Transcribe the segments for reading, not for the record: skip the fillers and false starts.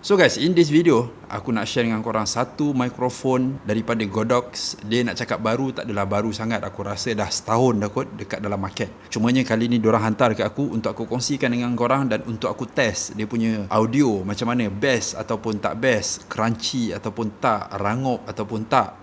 So guys, in this video, aku nak share dengan korang satu mikrofon daripada Godox. Dia nak cakap baru, tak adalah baru sangat. Aku rasa dah setahun dah kot dekat dalam market. Cumanya kali ni diorang hantar dekat aku untuk aku kongsikan dengan korang dan untuk aku test dia punya audio macam mana, best ataupun tak best, crunchy ataupun tak, rangup ataupun tak.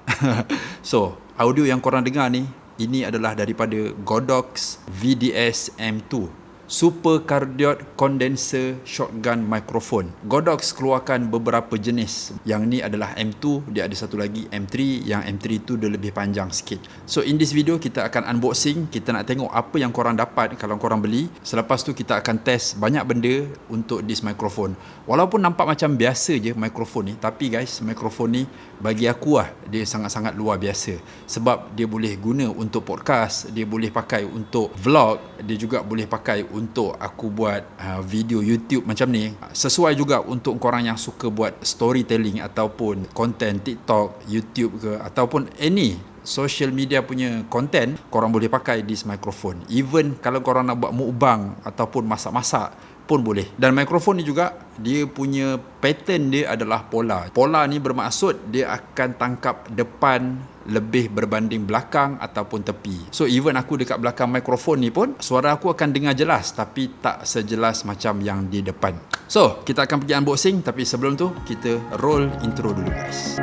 So, audio yang korang dengar ni, ini adalah daripada Godox VDS M2. Super Cardioid Condenser Shotgun Microphone. Godox keluarkan beberapa jenis. Yang ni adalah M2, dia ada satu lagi M3. Yang M3 tu dia lebih panjang sikit. So in this video kita akan unboxing, kita nak tengok apa yang korang dapat kalau korang beli. Selepas tu kita akan test banyak benda untuk this microphone. Walaupun nampak macam biasa je mikrofon ni, tapi guys, mikrofon ni bagi aku dia sangat-sangat luar biasa. Sebab dia boleh guna untuk podcast, dia boleh pakai untuk vlog, dia juga boleh pakai untuk aku buat video YouTube macam ni. Sesuai juga untuk korang yang suka buat storytelling ataupun konten TikTok, YouTube ke, ataupun any social media punya content, korang boleh pakai this microphone. Even kalau korang nak buat mukbang ataupun masak-masak pun boleh. Dan mikrofon ni juga dia punya pattern dia adalah polar. Polar ni bermaksud dia akan tangkap depan lebih berbanding belakang ataupun tepi. So even aku dekat belakang mikrofon ni pun suara aku akan dengar jelas, tapi tak sejelas macam yang di depan. So kita akan pergi unboxing, tapi sebelum tu kita roll intro dulu guys.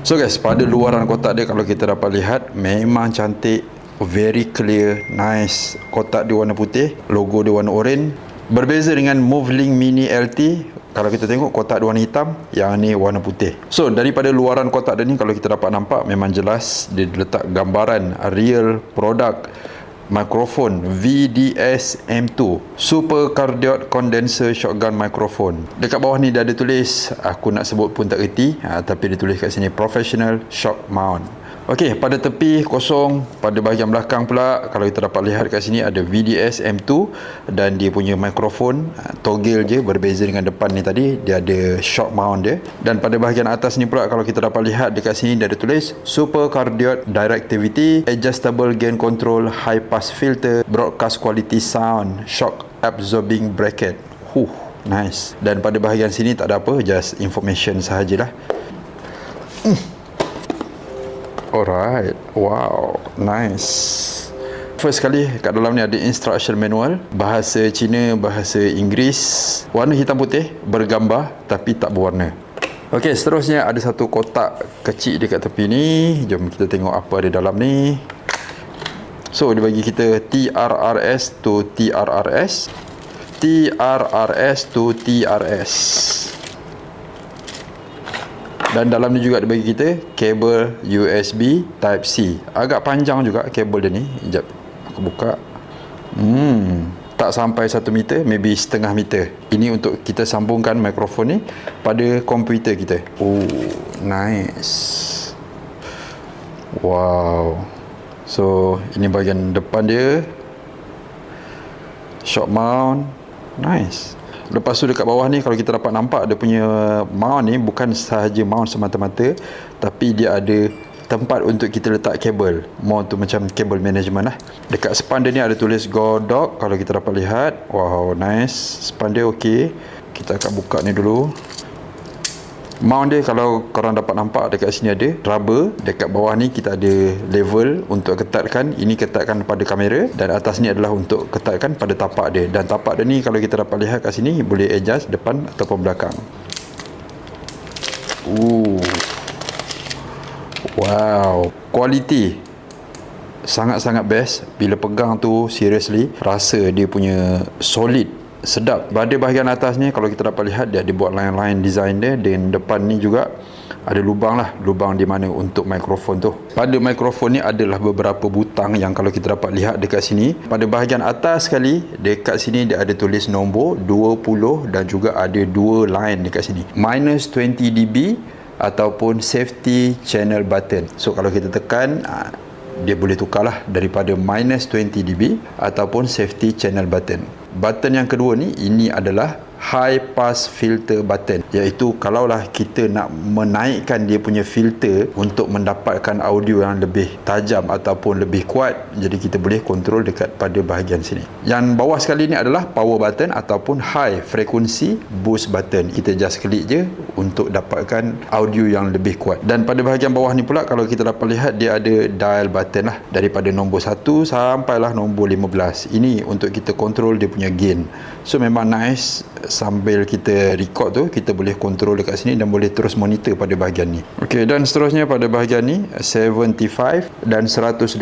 So guys, pada luaran kotak dia kalau kita dapat lihat memang cantik, very clear, nice. Kotak dia warna putih, logo dia warna orange. Berbeza dengan Movelink Mini LT, kalau kita tengok kotak dia warna hitam, yang ni warna putih. So daripada luaran kotak dia ni kalau kita dapat nampak memang jelas dia letak gambaran real product mikrofon VDS M2 Super Cardioid Condenser Shotgun Microphone. Dekat bawah ni dia ada tulis, aku nak sebut pun tak reti, tapi dia tulis kat sini Professional Shock Mount. Okey, pada tepi kosong, pada bahagian belakang pula kalau kita dapat lihat kat sini ada VDS M2 dan dia punya mikrofon toggle je, berbeza dengan depan ni tadi, dia ada shock mount dia. Dan pada bahagian atas ni pula kalau kita dapat lihat dekat sini dia ada tulis Super Cardioid Directivity Adjustable Gain Control High Pass Filter Broadcast Quality Sound Shock Absorbing Bracket. Nice. Dan pada bahagian sini tak ada apa, just information sahajalah. Alright, wow, nice. First sekali kat dalam ni ada instruction manual, bahasa Cina, bahasa Inggeris, warna hitam putih, bergambar tapi tak berwarna. Okey, seterusnya ada satu kotak kecil dekat tepi ni. Jom kita tengok apa ada dalam ni. So dia bagi kita TRRS to TRRS, TRRS to TRS. Dan dalam ni juga dia bagi kita kabel USB Type-C. Agak panjang juga kabel dia ni. Sekejap aku buka. Tak sampai 1 meter, maybe setengah meter. Ini untuk kita sambungkan mikrofon ni pada komputer kita. Nice. Wow. So ini bahagian depan dia, shock mount. Nice. Lepas tu dekat bawah ni kalau kita dapat nampak dia punya mount ni bukan sahaja mount semata-mata, tapi dia ada tempat untuk kita letak kabel. Mount tu macam kabel management lah. Dekat span dia ni ada tulis Godox kalau kita dapat lihat. Wow, nice. Span dia okey. Kita akan buka ni dulu. Mount dia kalau korang dapat nampak dekat sini ada rubber. Dekat bawah ni kita ada level untuk ketatkan. Ini ketatkan pada kamera, dan atas ni adalah untuk ketatkan pada tapak dia. Dan tapak dia ni kalau kita dapat lihat kat sini boleh adjust depan ataupun belakang. Wow, quality sangat-sangat best. Bila pegang tu seriously rasa dia punya solid, sedap. Pada bahagian atas ni kalau kita dapat lihat dia ada buat line-line design dia, dan depan ni juga ada lubang lah, lubang di mana untuk mikrofon tu. Pada mikrofon ni adalah beberapa butang yang kalau kita dapat lihat dekat sini. Pada bahagian atas sekali dekat sini dia ada tulis nombor 20 dan juga ada dua line dekat sini, minus 20 dB ataupun safety channel button. So kalau kita tekan dia boleh tukarlah daripada minus 20 dB ataupun safety channel button. Button yang kedua ni, ini adalah high pass filter button, iaitu kalaulah kita nak menaikkan dia punya filter untuk mendapatkan audio yang lebih tajam ataupun lebih kuat, jadi kita boleh kontrol dekat pada bahagian sini. Yang bawah sekali ni adalah power button ataupun high frequency boost button. Kita just klik je untuk dapatkan audio yang lebih kuat. Dan pada bahagian bawah ni pula, kalau kita dapat lihat, dia ada dial button lah, daripada nombor 1 sampailah nombor 15. Ini untuk kita kontrol dia punya gain. So memang nice, sambil kita record tu kita boleh kontrol dekat sini dan boleh terus monitor pada bahagian ni. Okey, dan seterusnya pada bahagian ni 75 dan 150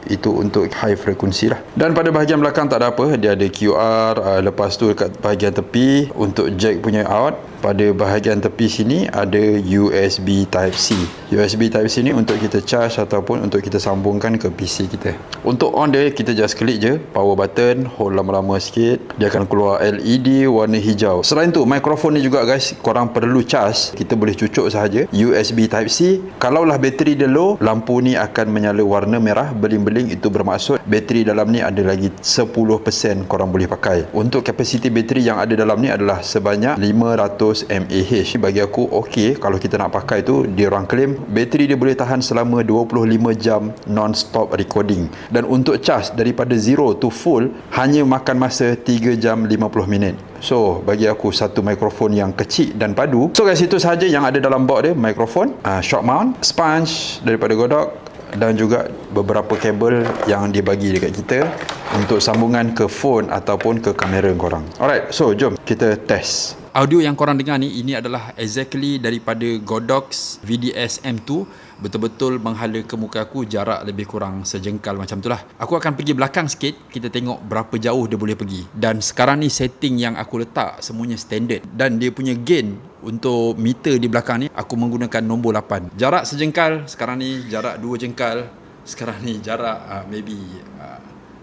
itu untuk high frequency lah. Dan pada bahagian belakang tak ada apa, dia ada QR, lepas tu dekat bahagian tepi untuk jack punya out. Pada bahagian tepi sini ada USB Type-C. USB Type-C ni untuk kita charge ataupun untuk kita sambungkan ke PC kita. Untuk on dia, kita just klik je power button, hold lama-lama sikit, dia akan keluar LED warna hijau. Selain tu, mikrofon ni juga guys, korang perlu charge. Kita boleh cucuk sahaja USB Type-C. Kalaulah bateri dia low, lampu ni akan menyala warna merah beling-beling. Itu bermaksud bateri dalam ni ada lagi 10% korang boleh pakai. Untuk kapasiti bateri yang ada dalam ni adalah sebanyak 500 mAh. Bagi aku okey, kalau kita nak pakai tu, dia orang claim bateri dia boleh tahan selama 25 jam non-stop recording. Dan untuk charge daripada 0 to full hanya makan masa 3 jam 50 minit. So bagi aku satu mikrofon yang kecil dan padu. So guys, itu sahaja yang ada dalam box dia. Mikrofon, shock mount, sponge daripada Godok, dan juga beberapa kabel yang dia bagi dekat kita untuk sambungan ke phone ataupun ke kamera korang. Alright, so jom kita test. Audio yang korang dengar ni, ini adalah exactly daripada Godox VDS M2. Betul-betul menghala ke muka aku jarak lebih kurang sejengkal macam tu lah. Aku akan pergi belakang sikit, kita tengok berapa jauh dia boleh pergi. Dan sekarang ni setting yang aku letak semuanya standard. Dan dia punya gain untuk meter di belakang ni, aku menggunakan nombor 8. Jarak sejengkal, sekarang ni jarak 2 jengkal. Sekarang ni jarak maybe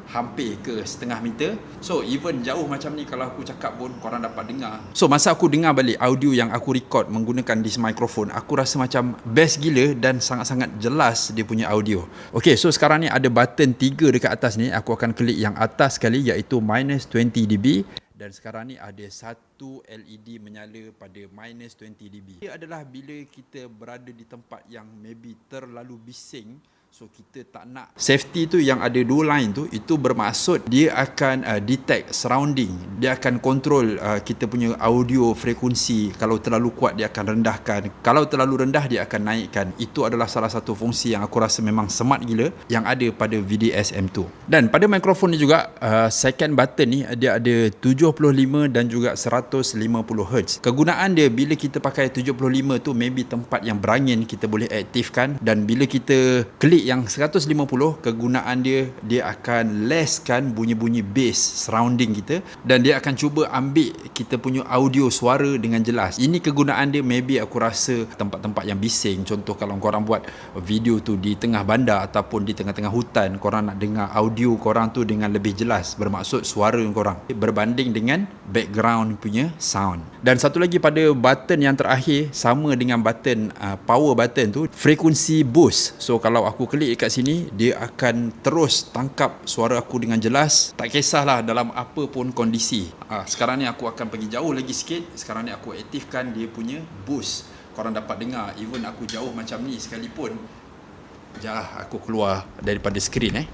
hampir ke setengah meter. So even jauh macam ni, kalau aku cakap pun korang dapat dengar. So masa aku dengar balik audio yang aku record menggunakan this microphone, aku rasa macam best gila dan sangat-sangat jelas dia punya audio. Okay, so sekarang ni ada button 3 dekat atas ni. Aku akan klik yang atas sekali, iaitu minus 20 dB. Dan sekarang ni ada satu LED menyala pada minus 20 dB. Dia adalah bila kita berada di tempat yang maybe terlalu bising, so kita tak nak. Safety tu yang ada 2 line tu, itu bermaksud dia akan detect surrounding. Dia akan kontrol kita punya audio frekuensi. Kalau terlalu kuat dia akan rendahkan, kalau terlalu rendah dia akan naikkan. Itu adalah salah satu fungsi yang aku rasa memang smart gila yang ada pada VDS M2. Dan pada mikrofon ni juga, second button ni dia ada 75 dan juga 150 Hz. Kegunaan dia bila kita pakai 75 tu, maybe tempat yang berangin kita boleh aktifkan. Dan bila kita klik yang 150, kegunaan dia akan lesskan bunyi-bunyi bass surrounding kita, dan dia akan cuba ambil kita punya audio suara dengan jelas. Ini kegunaan dia maybe aku rasa tempat-tempat yang bising. Contoh kalau korang buat video tu di tengah bandar ataupun di tengah-tengah hutan, korang nak dengar audio korang tu dengan lebih jelas, bermaksud suara korang berbanding dengan background punya sound. Dan satu lagi pada button yang terakhir, sama dengan button power button tu, frekuensi boost. So kalau aku klik kat sini, dia akan terus tangkap suara aku dengan jelas, tak kisahlah dalam apa pun kondisi. Sekarang ni aku akan pergi jauh lagi sikit. Sekarang ni aku aktifkan dia punya boost. Korang dapat dengar even aku jauh macam ni sekalipun. Sekejap aku keluar daripada skrin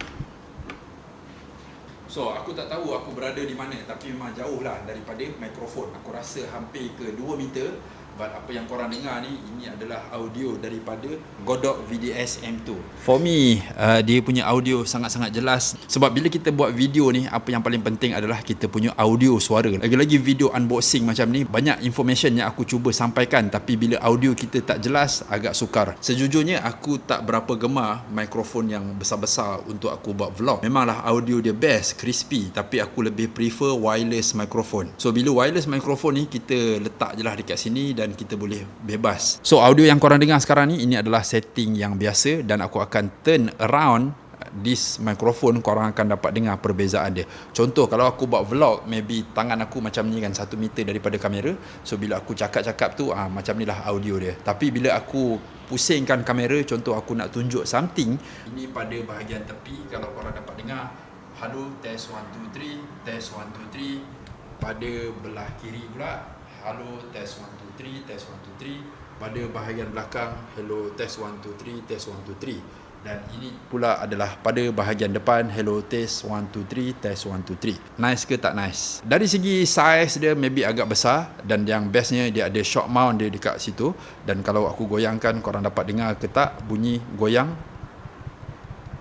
So aku tak tahu aku berada di mana, tapi memang jauh lah daripada mikrofon. Aku rasa hampir ke 2 meter. But apa yang korang dengar ni, ini adalah audio daripada Godok VDS M2. For me, dia punya audio sangat-sangat jelas. Sebab bila kita buat video ni, apa yang paling penting adalah kita punya audio suara. Lagi-lagi video unboxing macam ni, banyak information yang aku cuba sampaikan, tapi bila audio kita tak jelas, agak sukar. Sejujurnya aku tak berapa gemar mikrofon yang besar-besar untuk aku buat vlog. Memanglah audio dia best, crispy, tapi aku lebih prefer wireless microphone. So bila wireless microphone ni, kita letak je lah dekat sini dan kita boleh bebas. So audio yang korang dengar sekarang ni, ini adalah setting yang biasa, dan aku akan turn around this microphone. Korang akan dapat dengar perbezaan dia. Contoh kalau aku buat vlog, maybe tangan aku macam ni kan, 1 meter daripada kamera. So bila aku cakap-cakap tu, macam ni lah audio dia. Tapi bila aku pusingkan kamera, contoh aku nak tunjuk something, ini pada bahagian tepi, kalau korang dapat dengar, hello, test 1 2 3, test 1 2 3. pada belah kiri pula, hello test 1 2 3, test 1 2 3. Pada bahagian belakang, hello test 1 2 3, test 1 2 3. Dan ini pula adalah pada bahagian depan, hello test 1 2 3, test 1 2 3. Nice ke tak nice? Dari segi size dia maybe agak besar, dan yang bestnya dia ada shock mount dia dekat situ. Dan kalau aku goyangkan, korang dapat dengar ke tak bunyi goyang?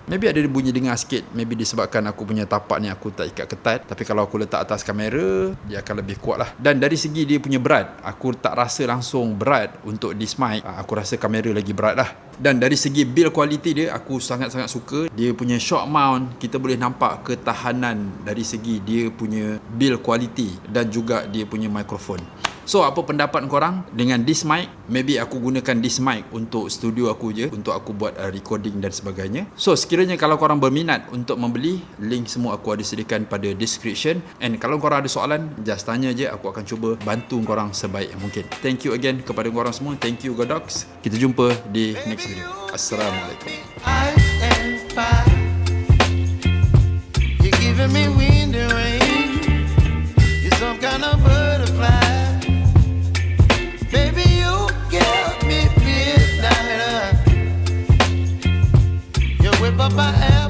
Maybe ada bunyi dengar sikit. Maybe disebabkan aku punya tapak ni aku tak ikat ketat. Tapi kalau aku letak atas kamera, dia akan lebih kuat lah. Dan dari segi dia punya berat, aku tak rasa langsung berat untuk this mic. Aku rasa kamera lagi berat lah. Dan dari segi build quality dia, aku sangat-sangat suka. Dia punya shock mount, kita boleh nampak ketahanan dari segi dia punya build quality dan juga dia punya mikrofon. So, apa pendapat korang dengan this mic? Maybe aku gunakan this mic untuk studio aku je, untuk aku buat recording dan sebagainya. So, sekiranya kalau korang berminat untuk membeli, link semua aku ada sediakan pada description. And kalau korang ada soalan, just tanya je, aku akan cuba bantu korang sebaik yang mungkin. Thank you again kepada korang semua. Thank you Godox. Kita jumpa di next video. Assalamualaikum. You're giving me wind and rain. You're some kind of butterfly. Baby, you give me midnight. You whip up my ass.